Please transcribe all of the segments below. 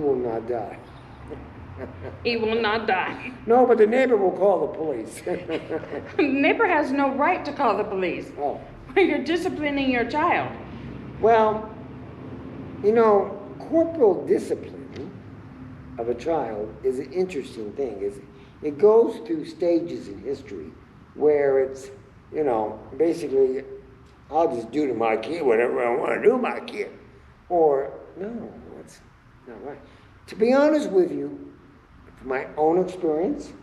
will not die. He will not die. No, but the neighbor will call the police. The neighbor has no right to call the police. Oh. You're disciplining your child. Well, you know, corporal discipline of a child is an interesting thing. It goes through stages in history where it's, you know, basically, I'll just do to my kid whatever I want to do to my kid. Or, no, that's not right. To be honest with you, from my own experience,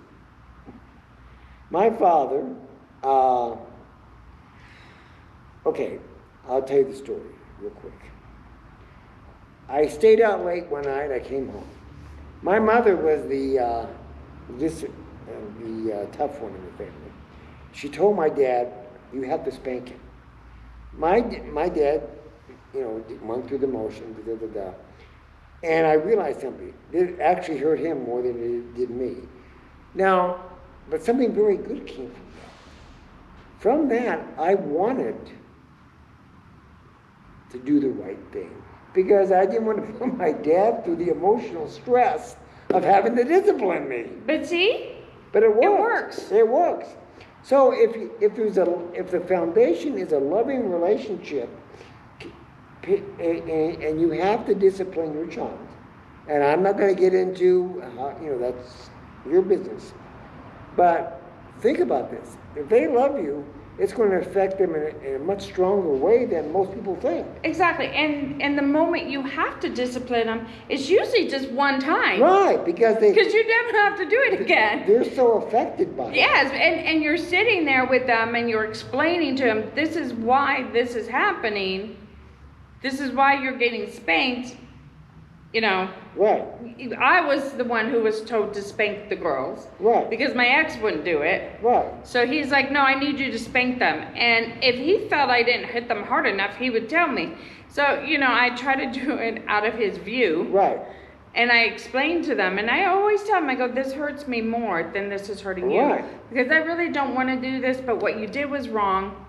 my father, okay, I'll tell you the story real quick. I stayed out late one night, I came home. My mother was the tough one in the family. She told my dad, you have to spank him. My dad, you know, went through the motions, and I realized something. It actually hurt him more than it did me. Now, but something very good came from that. From that, I wanted to do the right thing because I didn't want to put my dad through the emotional stress of having to discipline me. But see? But it works. It works. It works. So if the foundation is a loving relationship, and you have to discipline your child, and I'm not going to get into you know, that's your business, but think about this: if they love you, it's going to affect them in a much stronger way than most people think. Exactly, and the moment you have to discipline them, it's usually just one time. Right, because you never have to do it again. They're so affected by it. Yes, and you're sitting there with them and you're explaining to them, this is why this is happening. This is why you're getting spanked. You know, right. I was the one who was told to spank the girls. Right. Because my ex wouldn't do it. Right. So he's like, no, I need you to spank them. And if he felt I didn't hit them hard enough, he would tell me. So, you know, I try to do it out of his view. Right. And I explain to them, and I always tell them, I go, this hurts me more than this is hurting you. Right. Because I really don't want to do this, but what you did was wrong.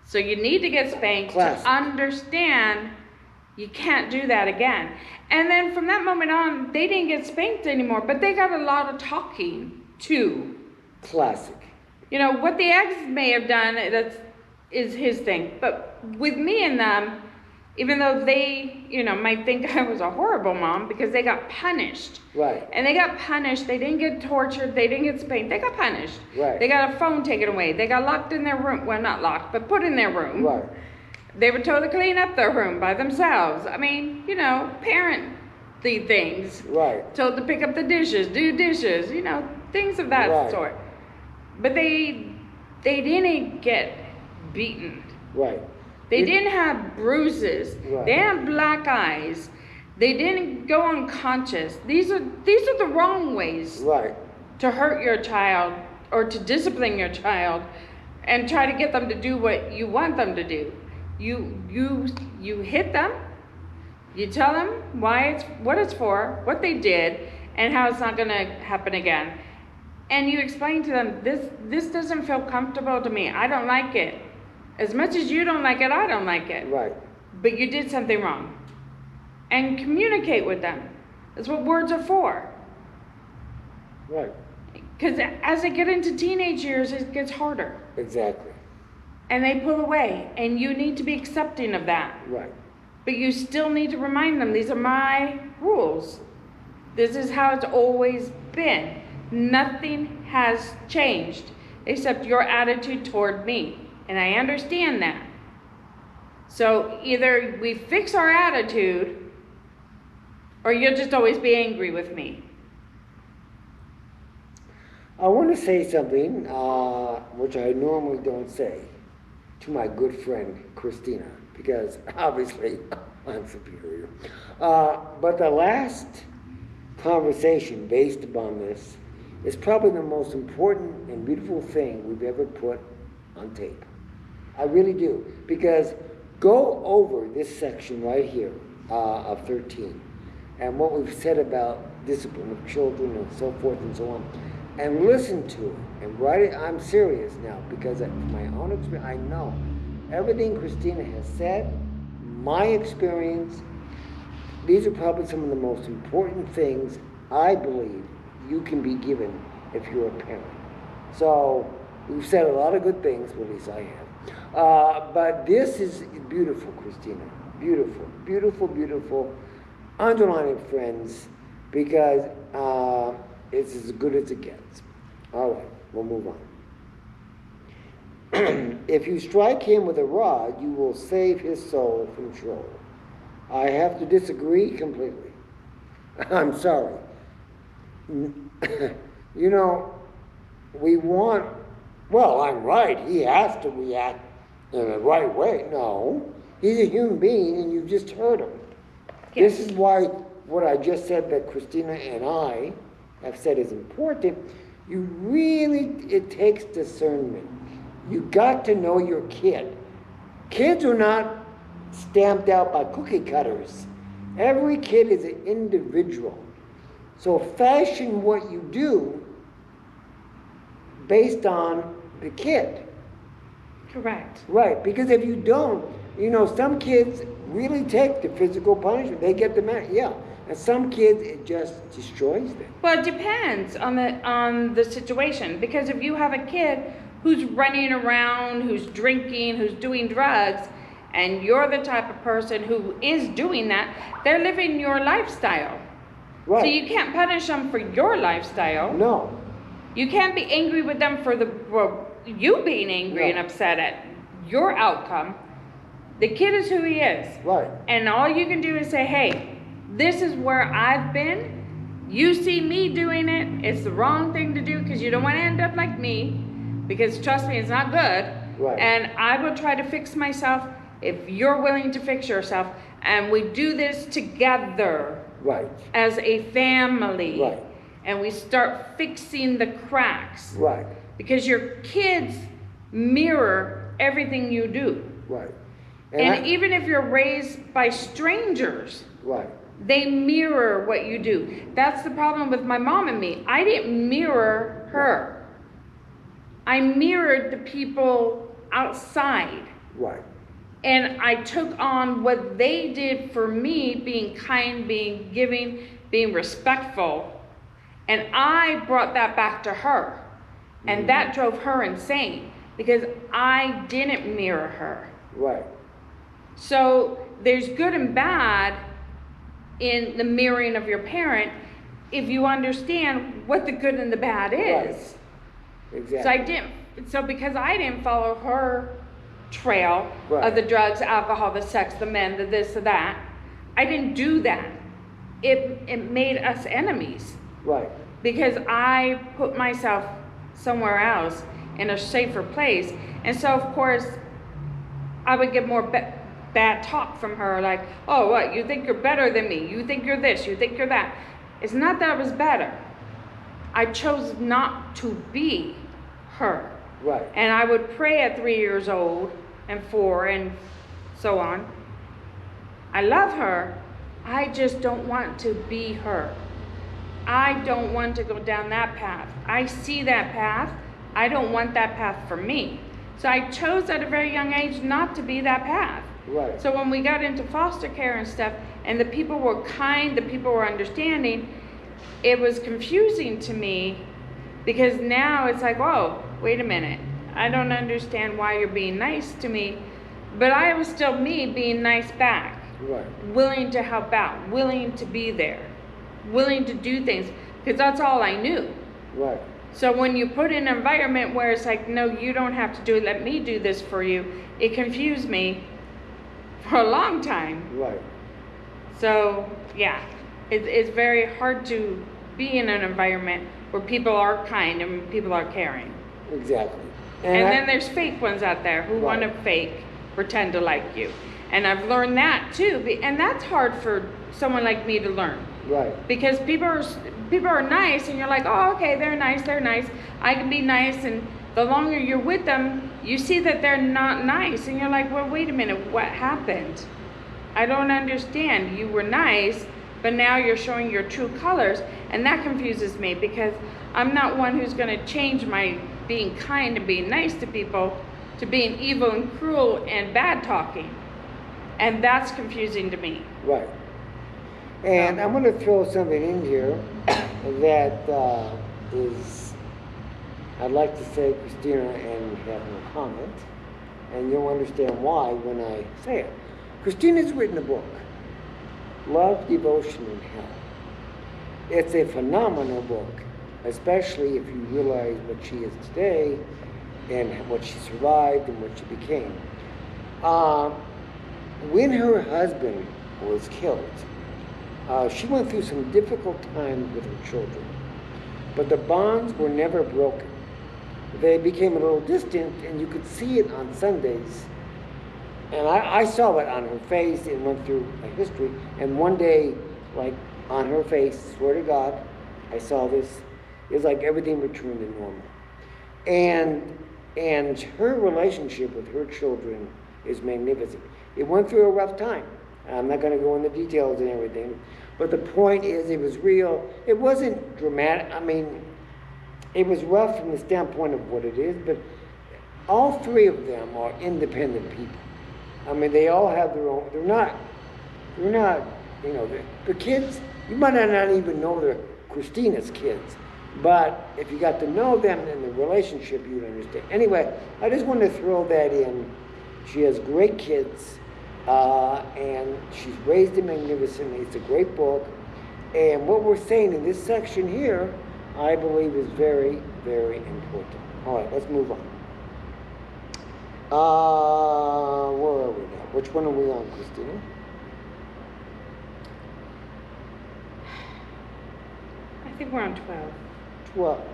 So you need to get spanked Classic. to understand you can't do that again. And then from that moment on, they didn't get spanked anymore, but they got a lot of talking too. Classic. You know, what the ex may have done, is his thing. But with me and them, even though they, you know, might think I was a horrible mom because they got punished. Right. And they got punished. They didn't get tortured. They didn't get spanked. They got punished. Right. They got a phone taken away. They got locked in their room. Well, not locked, but put in their room. Right. They were told to clean up their room by themselves. I mean, you know, parent-y things. Right. Told to pick up the dishes, do dishes, you know, things of that Right. sort. But they didn't get beaten. Right. They didn't have bruises. Right. They didn't have black eyes. They didn't go unconscious. These are the wrong ways Right. to hurt your child or to discipline your child and try to get them to do what you want them to do. You hit them, you tell them what it's for, what they did, and how it's not going to happen again. And you explain to them, this doesn't feel comfortable to me. I don't like it. As much as you don't like it, I don't like it. Right. But you did something wrong. And communicate with them. That's what words are for. Right. Because as they get into teenage years, it gets harder. Exactly. And they pull away, and you need to be accepting of that. Right. But you still need to remind them, these are my rules. This is how it's always been. Nothing has changed except your attitude toward me. And I understand that. So either we fix our attitude, or you'll just always be angry with me. I want to say something, which I normally don't say, to my good friend Christina, because obviously I'm superior. But the last conversation based upon this is probably the most important and beautiful thing we've ever put on tape. I really do, because go over this section right here of 13 and what we've said about discipline of children and so forth and so on, and listen to it and write it. I'm serious now, because from my own experience, I know everything Christina has said, my experience, these are probably some of the most important things I believe you can be given if you're a parent. So we've said a lot of good things, well, at least I have. But this is beautiful, Christina. Beautiful, beautiful, beautiful. Underline it, friends, because it's as good as it gets. All right, we'll move on. If you strike him with a rod, you will save his soul from trouble. I have to disagree completely. I'm sorry. You know, I'm right. He has to react in the right way. No, he's a human being and you just heard him. Yes. This is why what I just said that Christina and I have said is important. It takes discernment. You got to know your kid. Kids are not stamped out by cookie cutters. Every kid is an individual. So fashion what you do based on the kid. Correct. Right, because if you don't, some kids really take the physical punishment. They get the yeah. And some kids, it just destroys them. Well, it depends on the situation, because if you have a kid who's running around, who's drinking, who's doing drugs, and you're the type of person who is doing that, they're living your lifestyle. Right. So you can't punish them for your lifestyle. No. You can't be angry with them for you being angry and upset at your outcome. The kid is who he is. Right. And all you can do is say, hey, this is where I've been. You see me doing it. It's the wrong thing to do because you don't want to end up like me. Because trust me, it's not good. Right. And I will try to fix myself if you're willing to fix yourself. And we do this together. Right. As a family. Right. And we start fixing the cracks. Right. Because your kids mirror everything you do. Right. And even if you're raised by strangers, right, they mirror what you do. That's the problem with my mom and me. I didn't mirror her. I mirrored the people outside. Right. And I took on what they did for me, being kind, being giving, being respectful. And I brought that back to her. And that drove her insane because I didn't mirror her. Right. So there's good and bad in the mirroring of your parent if you understand what the good and the bad is. Right. Exactly. So because I didn't follow her trail of the drugs, alcohol, the sex, the men, the this, the that, I didn't do that. It made us enemies. Right. Because I put myself somewhere else in a safer place. And so of course I would get more bad talk from her, like, oh, what, you think you're better than me, you think you're this, you think you're that. It's not that I was better. I chose not to be her. Right. And I would pray at 3 years old and 4 and so on. I love her. I just don't want to be her. I don't want to go down that path. I see that path. I don't want that path for me. So I chose at a very young age not to be that path. Right. So when we got into foster care and stuff, and the people were kind, the people were understanding, it was confusing to me because now it's like, whoa, wait a minute. I don't understand why you're being nice to me, but I was still me being nice back. Right. Willing to help out, willing to be there, willing to do things, because that's all I knew. Right. So when you put in an environment where it's like, no, you don't have to do it, let me do this for you, it confused me for a long time. Right. So yeah, it's very hard to be in an environment where people are kind and people are caring. Exactly. And then there's fake ones out there who want to pretend to like you. And I've learned that too, and that's hard for someone like me to learn. Right. Because people are nice, and you're like, oh, okay, they're nice. I can be nice, and the longer you're with them, you see that they're not nice, and you're like, well, wait a minute, what happened? I don't understand. You were nice, but now you're showing your true colors, and that confuses me because I'm not one who's going to change my being kind and being nice to people to being evil and cruel and bad talking. And that's confusing to me. Right. And I'm going to throw something in here that is, I'd like to say, Christina, and have no comment, and you'll understand why when I say it. Christina's written a book, Love, Devotion, and Hell. It's a phenomenal book, especially if you realize what she is today and what she survived and what she became. When her husband was killed, she went through some difficult times with her children, but the bonds were never broken. They became a little distant, and you could see it on Sundays. And I saw it on her face. It went through a history. And one day, like on her face, swear to God, I saw this. It's like everything returned to normal. And her relationship with her children is magnificent. It went through a rough time. I'm not going to go into details and everything, but the point is, it was real. It wasn't dramatic. I mean, it was rough from the standpoint of what it is, but all three of them are independent people. I mean, they all have their own. They're not. You know, the kids. You might not even know they're Christina's kids, but if you got to know them and the relationship, you'd understand. Anyway, I just wanted to throw that in. She has great kids. And she's raised them magnificently. It's a great book. And what we're saying in this section here, I believe, is very, very important. All right, let's move on. Where are we now? Which one are we on, Christina? I think we're on 12. 12.